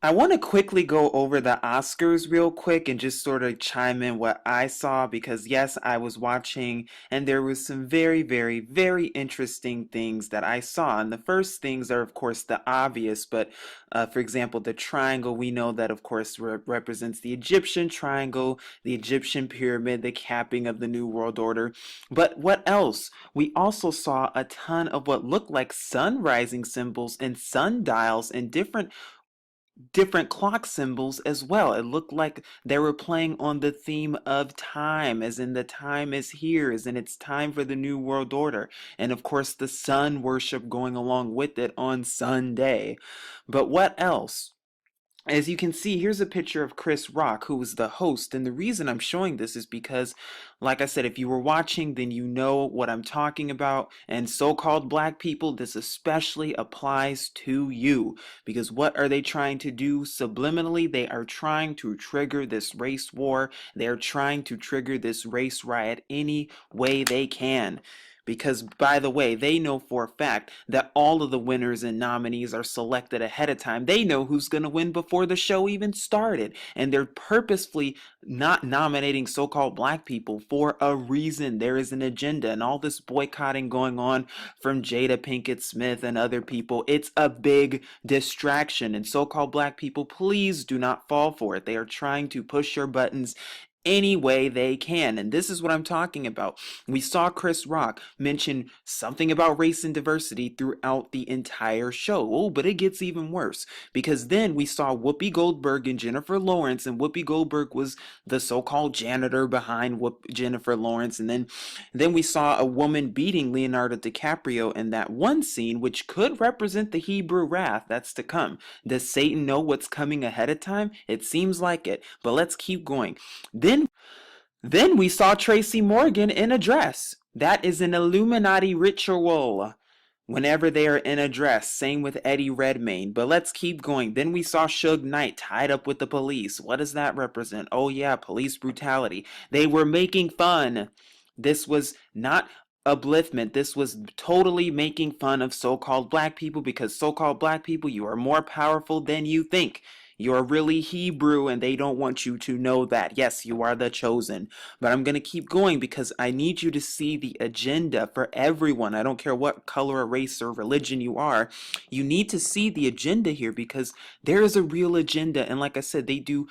I want to quickly go over the Oscars real quick and just sort of chime in what I saw because yes, I was watching and there was some very, very, very interesting things that I saw. And the first things are, of course, the obvious, but for example, the triangle, we know that, of course, represents the Egyptian triangle, the Egyptian pyramid, the capping of the New World Order. But what else? We also saw a ton of what looked like sun rising symbols and sundials and different clock symbols as well. It looked like they were playing on the theme of time, as in the time is here, as in it's time for the New World Order. And of course, the sun worship going along with it on Sunday. But what else? As you can see, here's a picture of Chris Rock, who was the host. And the reason I'm showing this is because, like I said, if you were watching, then you know what I'm talking about. And so-called black people, this especially applies to you. Because what are they trying to do subliminally? They are trying to trigger this race war. They are trying to trigger this race riot any way they can. Because, by the way, they know for a fact that all of the winners and nominees are selected ahead of time. They know who's going to win before the show even started. And they're purposefully not nominating so called black people for a reason. There is an agenda, and all this boycotting going on from Jada Pinkett Smith and other people. It's a big distraction. And so called black people, please do not fall for it. They are trying to push your buttons any way they can. And this is what I'm talking about. We saw Chris Rock mention something about race and diversity throughout the entire show. Oh, but it gets even worse because then we saw Whoopi Goldberg and Jennifer Lawrence, and Whoopi Goldberg was the so-called janitor behind Jennifer Lawrence. And then we saw a woman beating Leonardo DiCaprio in that one scene, which could represent the Hebrew wrath that's to come. Does Satan know what's coming ahead of time? It seems like it, but let's keep going. Then we saw Tracy Morgan in a dress. That is an Illuminati ritual. Whenever they are in a dress, same with Eddie Redmayne. But let's keep going. Then we saw Suge Knight tied up with the police. What does that represent? Oh yeah, police brutality. They were making fun. This was not upliftment. This was totally making fun of so-called black people because so-called black people, you are more powerful than you think. You're really Hebrew and they don't want you to know that. Yes, you are the chosen. But I'm going to keep going because I need you to see the agenda for everyone. I don't care what color or race or religion you are. You need to see the agenda here because there is a real agenda. And like I said, they do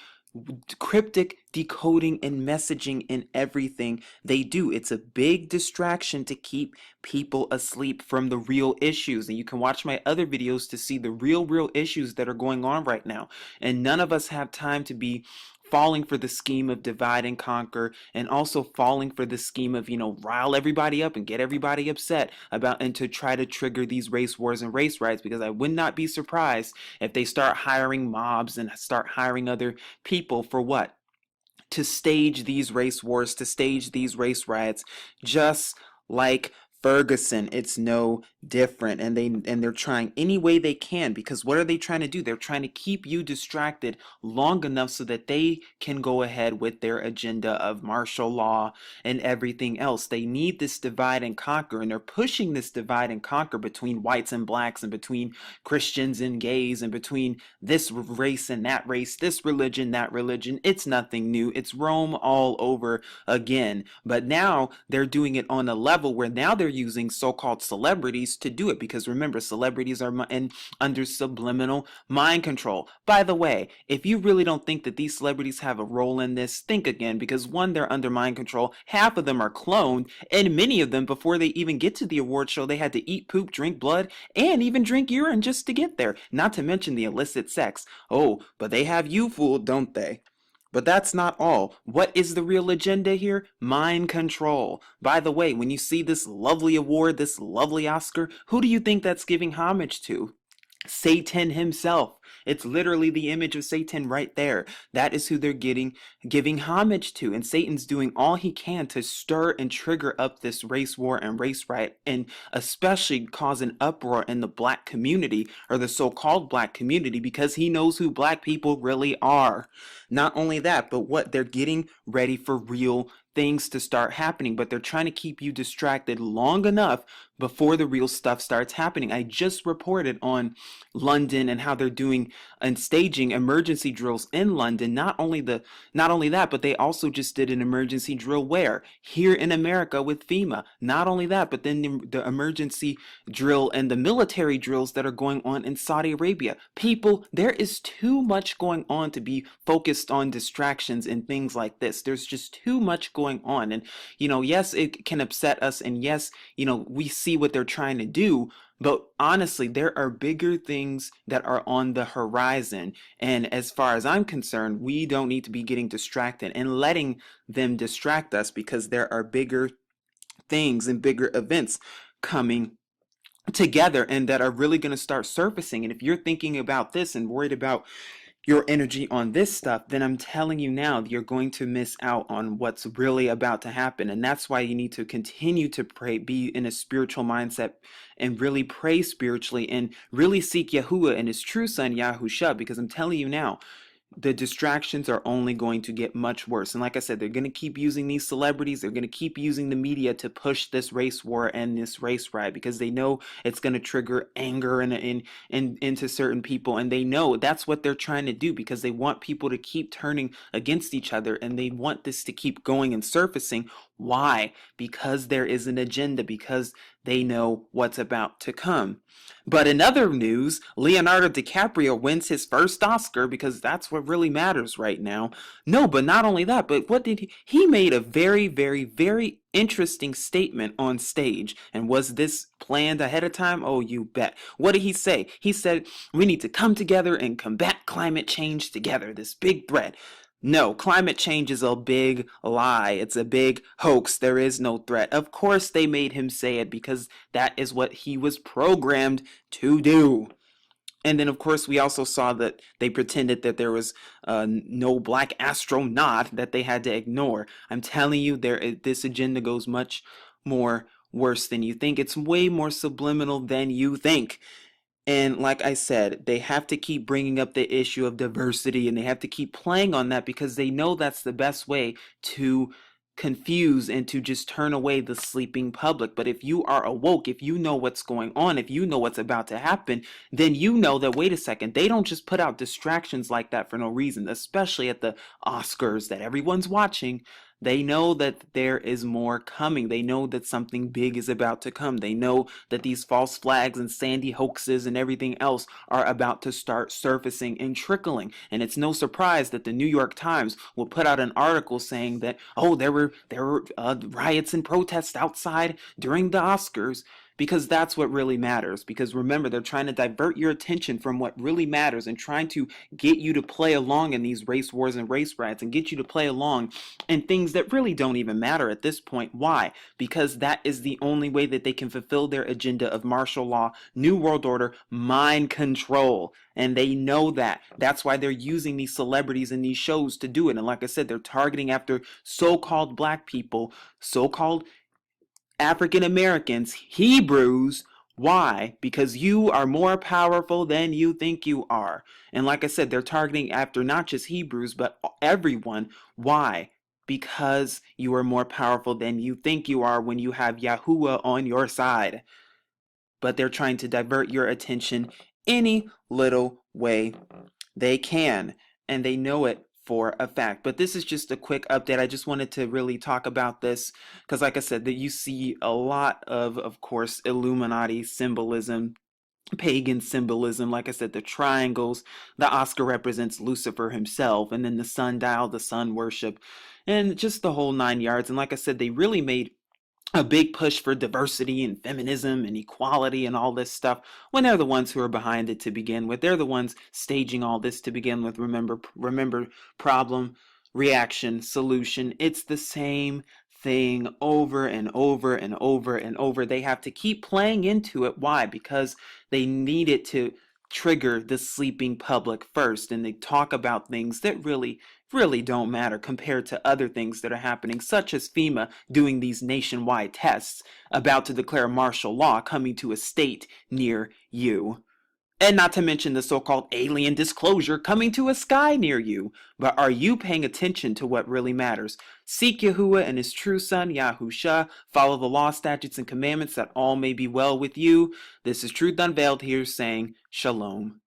cryptic decoding and messaging in everything they do. It's a big distraction to keep people asleep from the real issues. And you can watch my other videos to see the real issues that are going on right now. And none of us have time to be falling for the scheme of divide and conquer, and also falling for the scheme of, rile everybody up and get everybody upset about, and to try to trigger these race wars and race riots, because I would not be surprised if they start hiring mobs and start hiring other people for what? To stage these race wars, to stage these race riots, just like Ferguson. It's no different, and they're trying any way they can, because what are they trying to do? They're trying to keep you distracted long enough so that they can go ahead with their agenda of martial law and everything else. They need this divide and conquer, and they're pushing this divide and conquer between whites and blacks, and between Christians and gays, and between this race and that race, this religion, that religion. It's nothing new. It's Rome all over again. But now they're doing it on a level where now they're using so-called celebrities to do it, because remember, celebrities are under subliminal mind control. By the way, if you really don't think that these celebrities have a role in this, think again, because one, they're under mind control, half of them are cloned, and many of them, before they even get to the award show, they had to eat poop, drink blood, and even drink urine just to get there, not to mention the illicit sex. Oh, but they have you fooled, don't they? But that's not all. What is the real agenda here? Mind control. By the way, when you see this lovely award, this lovely Oscar, who do you think that's giving homage to? Satan himself. It's literally the image of Satan right there. That is who they're giving homage to. And Satan's doing all he can to stir and trigger up this race war and race riot, and especially cause an uproar in the black community, or the so-called black community, because he knows who black people really are. Not only that, but what they're getting ready for real things to start happening, but they're trying to keep you distracted long enough before the real stuff starts happening. I just reported on London and how they're doing and staging emergency drills in London. Not only that, but they also just did an emergency drill where? Here in America with FEMA. Not only that, but then the emergency drill and the military drills that are going on in Saudi Arabia. People, there is too much going on to be focused on distractions and things like this. There's just too much going on. And, yes, it can upset us. And yes, we see what they're trying to do. But honestly, there are bigger things that are on the horizon. And as far as I'm concerned, we don't need to be getting distracted and letting them distract us, because there are bigger things and bigger events coming together and that are really going to start surfacing. And if you're thinking about this and worried about your energy on this stuff, then I'm telling you now, you're going to miss out on what's really about to happen. And that's why you need to continue to pray, be in a spiritual mindset, and really pray spiritually, and really seek Yahuwah and his true son, Yahusha, because I'm telling you now, the distractions are only going to get much worse. And like I said, they're going to keep using these celebrities. They're going to keep using the media to push this race war and this race riot, because they know it's going to trigger anger into certain people. And they know that's what they're trying to do, because they want people to keep turning against each other, and they want this to keep going and surfacing. Why? Because there is an agenda, because they know what's about to come. But in other news, Leonardo DiCaprio wins his first Oscar, because that's what really matters right now. No, but not only that, but what did he made a very, very, very interesting statement on stage. And was this planned ahead of time? Oh, you bet. What did he say? He said, we need to come together and combat climate change together, this big threat. No, climate change is a big lie. It's a big hoax. There is no threat. Of course they made him say it, because that is what he was programmed to do. And then, of course, we also saw that they pretended that there was no black astronaut that they had to ignore. I'm telling you, this agenda goes much more worse than you think. It's way more subliminal than you think. And like I said, they have to keep bringing up the issue of diversity, and they have to keep playing on that, because they know that's the best way to confuse and to just turn away the sleeping public. But if you are awoke, if you know what's going on, if you know what's about to happen, then you know that, wait a second, they don't just put out distractions like that for no reason, especially at the Oscars that everyone's watching. They know that there is more coming. They know that something big is about to come. They know that these false flags and Sandy hoaxes and everything else are about to start surfacing and trickling. And it's no surprise that the New York Times will put out an article saying that, oh, there were riots and protests outside during the Oscars. Because that's what really matters. Because remember, they're trying to divert your attention from what really matters, and trying to get you to play along in these race wars and race riots, and get you to play along in things that really don't even matter at this point. Why? Because that is the only way that they can fulfill their agenda of martial law, new world order, mind control. And they know that. That's why they're using these celebrities in these shows to do it. And like I said, they're targeting after so-called black people, so-called African Americans, Hebrews. Why? Because you are more powerful than you think you are. And like I said, they're targeting after not just Hebrews, but everyone. Why? Because you are more powerful than you think you are when you have Yahuwah on your side. But they're trying to divert your attention any little way they can. And they know it for a fact. But this is just a quick update. I just wanted to really talk about this because, like I said, that you see a lot of course, Illuminati symbolism, pagan symbolism. Like I said, the triangles, the Oscar represents Lucifer himself, and then the sundial, the sun worship, and just the whole 9 yards. And like I said, they really made a big push for diversity and feminism and equality and all this stuff, when they're the ones who are behind it to begin with. They're the ones staging all this to begin with. Remember, problem, reaction, solution. It's the same thing over and over and over and over. They have to keep playing into it. Why? Because they need it to trigger the sleeping public first, and they talk about things that really don't matter compared to other things that are happening, such as FEMA doing these nationwide tests, about to declare martial law coming to a state near you. And not to mention the so-called alien disclosure coming to a sky near you. But are you paying attention to what really matters? Seek Yahuwah and his true son, Yahusha. Follow the law, statutes, and commandments that all may be well with you. This is Truth Unveiled here saying Shalom.